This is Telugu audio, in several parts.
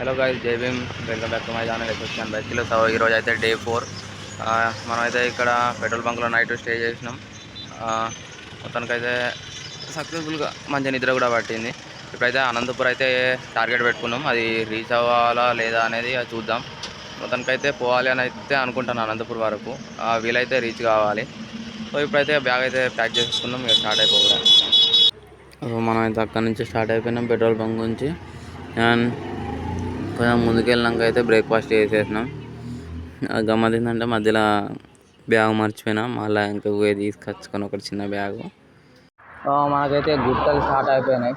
హలో గైస్, జై Bhim. Welcome back to my channel SSN బైక్లో. సో ఈరోజు అయితే డే 4. మనమైతే ఇక్కడ పెట్రోల్ బంక్లో నైట్ స్టే చేసినాం. మొత్తానికైతే సక్సెస్ఫుల్గా మంచి నిద్ర కూడా పట్టింది. ఇప్పుడైతే అనంతపూర్ అయితే టార్గెట్ పెట్టుకున్నాం. అది రీచ్ అవ్వాలా లేదా అనేది చూద్దాం. మొత్తానికైతే పోవాలి అని అయితే అనుకుంటాను అనంతపూర్ వరకు. వీలైతే రీచ్ కావాలి. సో ఇప్పుడైతే బ్యాగ్ అయితే ప్యాక్ చేసుకున్నాం. ఇక స్టార్ట్ అయిపోవడం. సో మనం అయితే అక్కడి నుంచి స్టార్ట్ అయిపోయినాం పెట్రోల్ బంక్ నుంచి. అండ్ కొంచెం ముందుకెళ్ళినాక అయితే బ్రేక్ఫాస్ట్ చేసేసినాం. గమ్మత్ ఏంటంటే మధ్యలో బ్యాగ్ మర్చిపోయినా, మళ్ళీ ఇంకా పోయి తీసుకొచ్చుకొని ఒక చిన్న బ్యాగు. మనకైతే గుట్టలు స్టార్ట్ అయిపోయినాయి.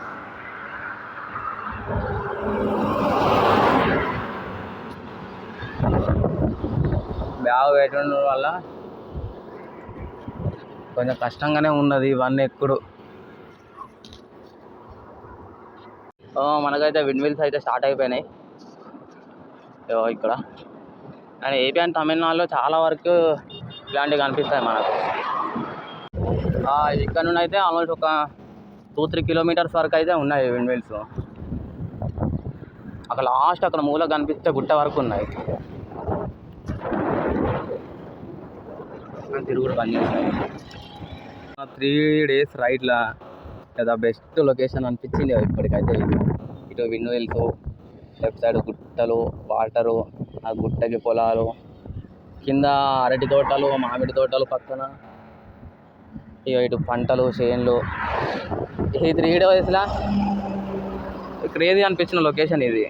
బ్యాగ్ పెట్టడం వల్ల కొంచెం కష్టంగానే ఉన్నది ఇవన్నీ ఎక్కుడు. మనకైతే విండ్ మిల్స్ అయితే స్టార్ట్ అయిపోయినాయి ఇక్కడ. అండ్ ఏపీ అండ్ తమిళనాడులో చాలా వరకు ఇలాంటివి కనిపిస్తాయి మనకు. ఇక్కడ నుండి అయితే ఆల్మోస్ట్ ఒక 2-3 కిలోమీటర్స్ వరకు అయితే ఉన్నాయి విండ్ మిల్స్. అక్కడ లాస్ట్ అక్కడ మూల కనిపిస్తే గుట్ట వరకు ఉన్నాయి. తిరుగుడు బంద్ చేస్తాయి. 3 days రైడ్లా లేదా బెస్ట్ లొకేషన్ అనిపించింది ఇప్పటికైతే. ఇటు విండ్ మిల్స్, లెఫ్ట్ సైడ్ గుట్టలు, వాటరు, ఆ గుట్టకి పొలాలు, కింద అరటి తోటలు, మామిడి తోటలు పక్కన, ఇటు పంటలు, చేన్లు. ఈ 3 daysలా క్రేజీ అనిపించిన లొకేషన్ ఇది.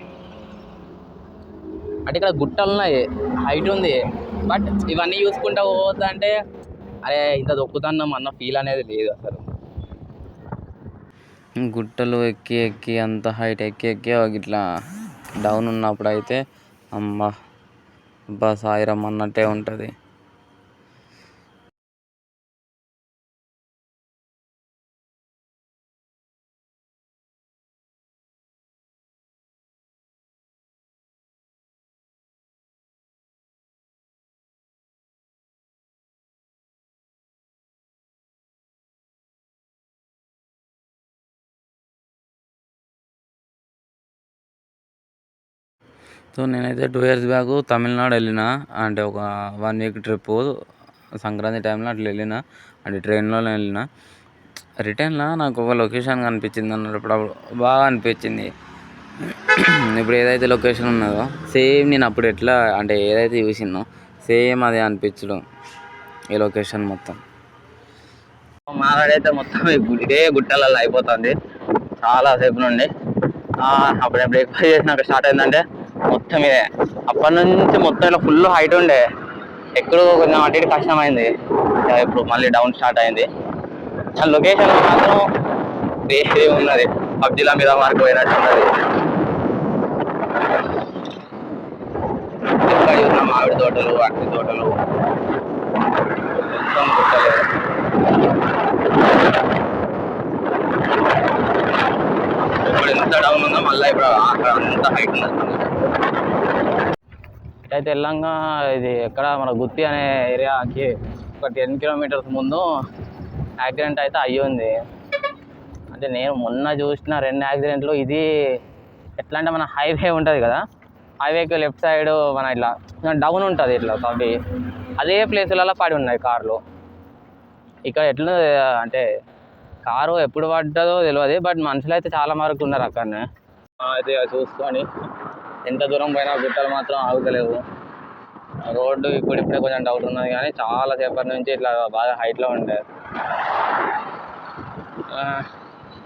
అంటే ఇక్కడ గుట్టలు ఉన్నాయి, హైట్ ఉంది. బట్ ఇవన్నీ చూసుకుంటా పోతుంటే అరే ఇంత దొక్కుతున్నాం అన్న ఫీల్ అనేది లేదు అసలు. గుట్టలు ఎక్కి ఎక్కి అంత హైట్ ఎక్కి ఎక్కి ఇట్లా డౌన్ ఉన్నప్పుడు అయితే అబ్బా సాయిరం అన్నట్టే ఉంటుంది. సో నేనైతే 2 years బ్యాక్ తమిళనాడు వెళ్ళిన. అంటే ఒక 1 week ట్రిప్పు సంక్రాంతి టైంలో అట్లా వెళ్ళిన. అంటే ట్రైన్లోనే వెళ్ళిన. రిటర్న్లో నాకు ఒక లొకేషన్ కనిపించింది అన్నప్పుడు బాగా అనిపించింది. ఇప్పుడు ఏదైతే లొకేషన్ ఉన్నదో సేమ్ నేను అప్పుడు ఎట్లా అంటే ఏదైతే చూసినో సేమ్ అదే అనిపించడం ఈ లొకేషన్ మొత్తం. మారాడైతే మొత్తం ఇదే గుట్టలలో అయిపోతుంది చాలాసేపు నుండి. అప్పుడే బ్రేక్ఫాస్ట్ చేసినాక స్టార్ట్ అయిందంటే మొత్తం ఇదే. అప్పటి నుంచి మొత్తం ఇలా ఫుల్ హైట్ ఉండే, ఎక్కడో కొంచెం అటు ఇటు కష్టమైంది. ఇప్పుడు మళ్ళీ డౌన్ స్టార్ట్ అయింది. ఆ లొకేషన్ మాత్రం వేరే ఉన్నది, పబ్జీల మీద మార్కు పోయినట్టు ఉన్నది. ఇంకా చూసిన మామిడి తోటలు, అరటి తోటలు, మొత్తం గుట్టలు. ఇప్పుడు ఎంత డౌన్ ఉందో మళ్ళీ ఇప్పుడు అక్కడ అంత హైట్ ఉన్నది. ఇటైతే వెళ్ళంగా ఇది ఎక్కడ మన గుత్తి అనే ఏరియాకి ఒక 10 kilometers ముందు యాక్సిడెంట్ అయితే అయ్యింది. అంటే నేను మొన్న చూసిన 2 యాక్సిడెంట్లు. ఇది ఎట్లా అంటే మన హైవే ఉంటుంది కదా, హైవేకి లెఫ్ట్ సైడ్ మన ఇట్లా డౌన్ ఉంటుంది ఇట్లా కాబట్టి అదే ప్లేసులలో పడి ఉన్నాయి కార్లు. ఇక్కడ ఎట్లా అంటే కారు ఎప్పుడు పడ్డదో తెలియదు, బట్ మనుషులు అయితే చాలా వరకు ఉన్నారు అక్కడనే. అయితే చూసుకొని ఎంత దూరం పోయినా గుట్టలు మాత్రం ఆగుతలేవు. రోడ్డు ఇప్పుడిప్పుడే కొంచెం డౌట్ ఉన్నది, కానీ చాలా సేపటి నుంచి ఇట్లా బాగా హైట్లో ఉండే.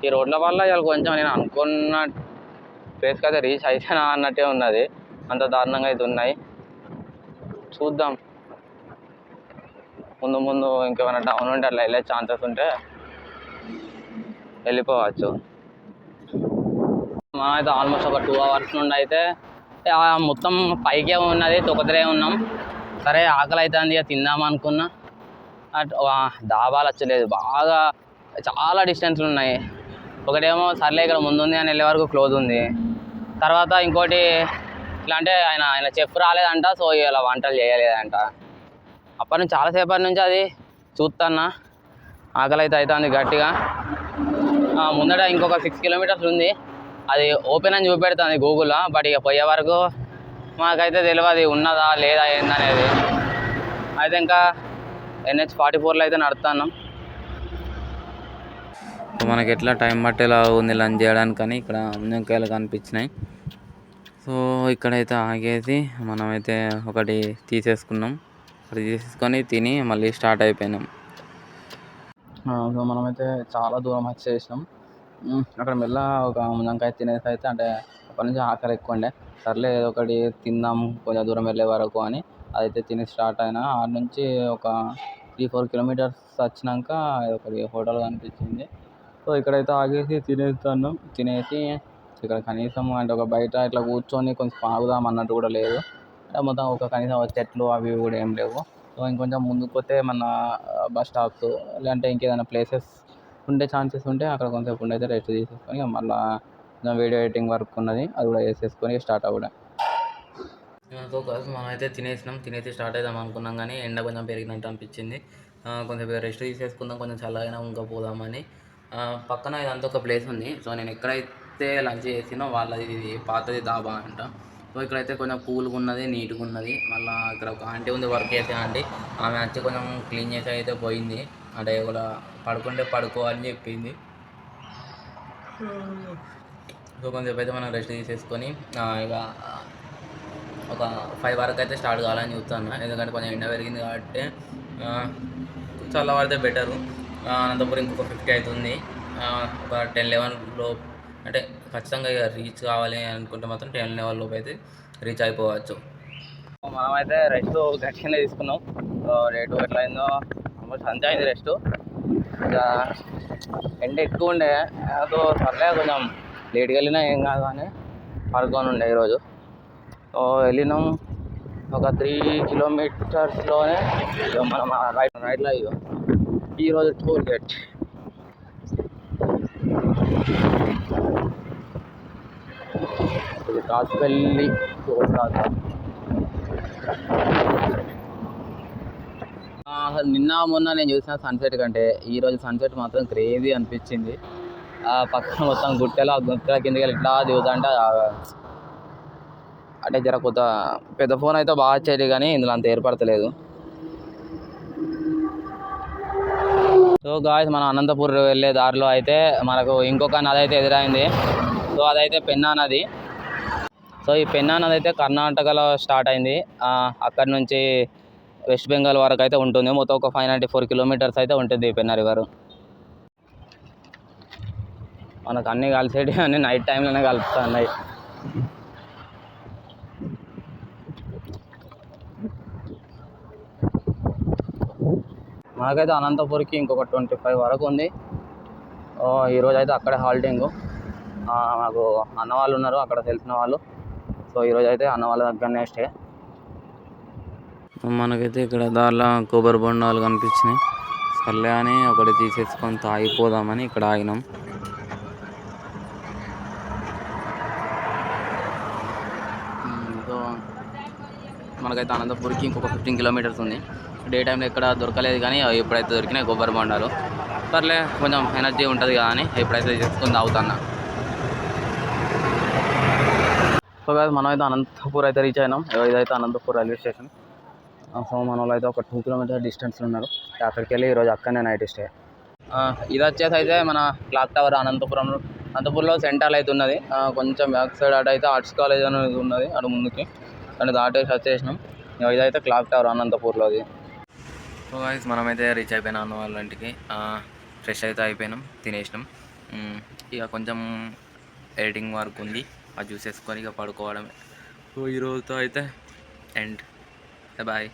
ఈ రోడ్ల వల్ల ఇవాళ కొంచెం నేను అనుకున్న ప్లేస్కి అయితే రీచ్ అయితేనా అన్నట్టే ఉన్నది, అంత దారుణంగా అయితే ఉన్నాయి. చూద్దాం ముందు ముందు ఇంకేమైనా డౌన్ ఉంటే అట్లా వెళ్ళే ఛాన్సెస్ ఉంటే వెళ్ళిపోవచ్చు. మనమైతే ఆల్మోస్ట్ ఒక 2 hours నుండి అయితే మొత్తం పైకే ఉన్నది, తొక్కదరే ఉన్నాం. సరే ఆకలి అవుతుంది ఇక తిందాం అనుకున్నా, డాబాలు వచ్చలేదు. బాగా చాలా డిస్టెన్స్లు ఉన్నాయి. ఒకటేమో సర్లే ఇక్కడ ముందు ఉంది అని వెళ్ళే వరకు క్లోజ్ ఉంది. తర్వాత ఇంకోటి ఇట్లా అంటే ఆయన చెఫ్ రాలేదంట, సో ఇలా వంటలు చేయలేదంట. అప్పటి నుంచి చాలాసేపటి నుంచి అది చూస్తున్నా, ఆకలి అయితే అవుతుంది గట్టిగా. ముందట ఇంకొక 6 kilometers ఉంది, అది ఓపెన్ అని చూపెడుతుంది గూగుల్లో. బట్ ఇక పోయే వరకు మాకైతే తెలియదు ఉన్నదా లేదా ఏందనేది. అయితే ఇంకా NH-44లో అయితే నడుస్తున్నాం. మనకి ఎట్లా టైం పట్టేలా ఉంది లంచ్ చేయడానికి, కానీ ఇక్కడ ముంజంకాయలు కనిపించినాయి. సో ఇక్కడైతే ఆగేసి మనమైతే ఒకటి తీసేసుకున్నాం. ఒకటి తీసేసుకొని తిని మళ్ళీ స్టార్ట్ అయిపోయినాం. సో మనమైతే చాలా దూరం వచ్చేసినాం. అక్కడ మెల్ల ఒక ముంజంకాయ తినేసి అయితే, అంటే అక్కడి నుంచి ఆకలి ఎక్కువ ఉండే, సర్లే ఏదో ఒకటి తిందాం కొంచెం దూరం వెళ్ళే వరకు అని అదైతే తిని స్టార్ట్ అయినా. ఆడ నుంచి ఒక 3-4 కిలోమీటర్స్ వచ్చినాక ఒకటి హోటల్ కనిపించింది. సో ఇక్కడైతే ఆగేసి తినేస్తున్నాం. తినేసి ఇక్కడ కనీసం అంటే ఒక బయట ఇట్లా కూర్చొని కొంచెం ఆగుదాం అన్నట్టు కూడా లేదు. మొత్తం ఒక కనీసం చెట్లు అవి కూడా ఏం లేవు. సో ఇంకొంచెం ముందుకు పోతే మన బస్ స్టాప్స్ లేదంటే ఇంకేదైనా ప్లేసెస్ ఉండే ఛాన్సెస్ ఉంటే అక్కడ కొంచెంసేపు ఉండి అయితే రెస్ట్ తీసేసుకొని మళ్ళీ వీడియో ఎడిటింగ్ వర్క్ ఉన్నది, అది కూడా చేసేసుకొని స్టార్ట్ అవ్వడం. సో మనం అయితే తినేసి స్టార్ట్ అవుదాం అనుకున్నాం, కానీ ఎండ కొంచెం పెరిగినట్టు అనిపించింది. కొంచెం రెస్ట్ తీసేసుకుందాం, కొంచెం చల్లగా ఇంకా పోదామని. పక్కన ఇదంతా ఒక ప్లేస్ ఉంది. సో నేను ఎక్కడైతే లంచ్ చేసినో వాళ్ళది ఇది పాతది దాబా అంట. సో ఇక్కడైతే కొంచెం కూల్గా ఉన్నది, నీట్గా ఉన్నది. మళ్ళీ ఇక్కడ ఒక ఆంటీ ఉంది, వర్క్ చేసే ఆంటీ. ఆమె వచ్చి కొంచెం క్లీన్ చేసి అయితే పోయింది. అంటే కూడా పడుకుంటే పడుకో అని చెప్పింది. సో కొంచెంసేపు అయితే మనం రెస్ట్ తీసేసుకొని ఇక ఒక 5 వరకు అయితే స్టార్ట్ కావాలని చూస్తాను. ఎందుకంటే కొంచెం ఎండ పెరిగింది కాబట్టి చల్లబడితే బెటరు. అనంతపురం ఇంకొక 50 అవుతుంది. ఒక 10-11 అంటే ఖచ్చితంగా ఇక రీచ్ కావాలి అనుకుంటే మాత్రం 10-11 లోపు అయితే రీచ్ అయిపోవచ్చు. మనమైతే రెస్ట్ గట్టిగానే తీసుకున్నాం. రేటు ఎట్లా అయిందో ఆల్మోస్ట్ అంతే అయింది రెస్ట్. ఇంకా ఎండ ఎక్కువ ఉండే, సో సర్లే కొంచెం లేట్గా వెళ్ళినా ఏం కాదు అని పడుకొని ఉండే ఈరోజు. సో వెళ్ళినాం ఒక 3 కిలోమీటర్స్లోనే మనం రైట్లో ఈరోజు టోల్ గేట్. ఇది కాసుపల్లి టోల్ ప్లాజా. అసలు నిన్న మొన్న నేను చూసిన సన్సెట్ కంటే ఈరోజు సన్సెట్ మాత్రం క్రేజీ అనిపించింది. పక్కన మొత్తం గుట్టెల కిందకి వెళ్ళి ఇట్లా దిగుతుంటే అంటే జర కొత్త పెద్ద ఫోన్ అయితే బాగా వచ్చేది, కానీ ఇందులో అంత ఏర్పడతలేదు. సో గాయ్స్, మన అనంతపూర్ వెళ్ళే దారిలో అయితే మనకు ఇంకొక నది అయితే ఎదురైంది. సో అదైతే పెన్నా నది. సో ఈ పెన్నా నది అయితే కర్ణాటకలో స్టార్ట్ అయింది. అక్కడి నుంచి వెస్ట్ బెంగాల్ వరకు అయితే ఉంటుంది. మొత్తం ఒక 594 కిలోమీటర్స్ అయితే ఉంటుంది ఈ పెన్నా రివర్. మనకు అన్నీ కలిసేటి అన్నీ నైట్ టైంలోనే కలుపుతున్నాయి. మనకైతే అనంతపూర్కి ఇంకొక 25 వరకు ఉంది. ఈరోజు అయితే అక్కడే హాల్టింగ్. మాకు అన్న వాళ్ళు ఉన్నారు అక్కడ తెలిసిన వాళ్ళు. సో ఈరోజు అయితే అన్న వాళ్ళ దగ్గరనే స్టే. మనకైతే ఇక్కడ దారిలో కొబ్బరి బొండాలు కనిపించినాయి. సర్లే అని ఒకటి తీసేసుకొని తాగిపోదామని ఇక్కడ ఆగినాం. సో మనకైతే అనంతపూర్కి ఇంకొక 15 కిలోమీటర్స్ ఉంది. డే టైంలో ఎక్కడ దొరకలేదు, కానీ ఎప్పుడైతే దొరికినాయి కొబ్బరి బొండాలు. సర్లే కొంచెం ఎనర్జీ ఉంటుంది కదా అని ఎప్పుడైతే చేసుకొని తాగుతున్నా. సో కాదు మనమైతే అనంతపూర్ అయితే రీచ్ అయినాం. ఇదైతే అనంతపూర్ రైల్వే స్టేషన్. సో మన వాళ్ళు అయితే ఒక 2 కిలోమీటర్ డిస్టెన్స్లో ఉన్నారు. అక్కడికి వెళ్ళి ఈరోజు అక్కడనే నైట్ స్టే. ఇది వచ్చేసి అయితే మన క్లాక్ టవర్ అనంతపూర్లో సెంటర్ అయితే ఉన్నది. కొంచెం బ్యాక్ సైడ్ అటు అయితే ఆర్ట్స్ కాలేజ్ అనేది ఉన్నది అటు ముందుకి, అంటే దాటేసి వచ్చేసినాం. ఇదైతే క్లాక్ టవర్ అనంతపూర్లోది. సో గైస్, మనమైతే రీచ్ అయిపోయినాం అన్న వాళ్ళ ఇంటికి. ఫ్రెష్ అయితే అయిపోయినాం, తినేసినాం. ఇక కొంచెం ఎడిటింగ్ వర్క్ ఉంది, అది చూసేసుకొని ఇక పడుకోవడమే. సో ఈరోజుతో అయితే ఎండ్. బాయ్.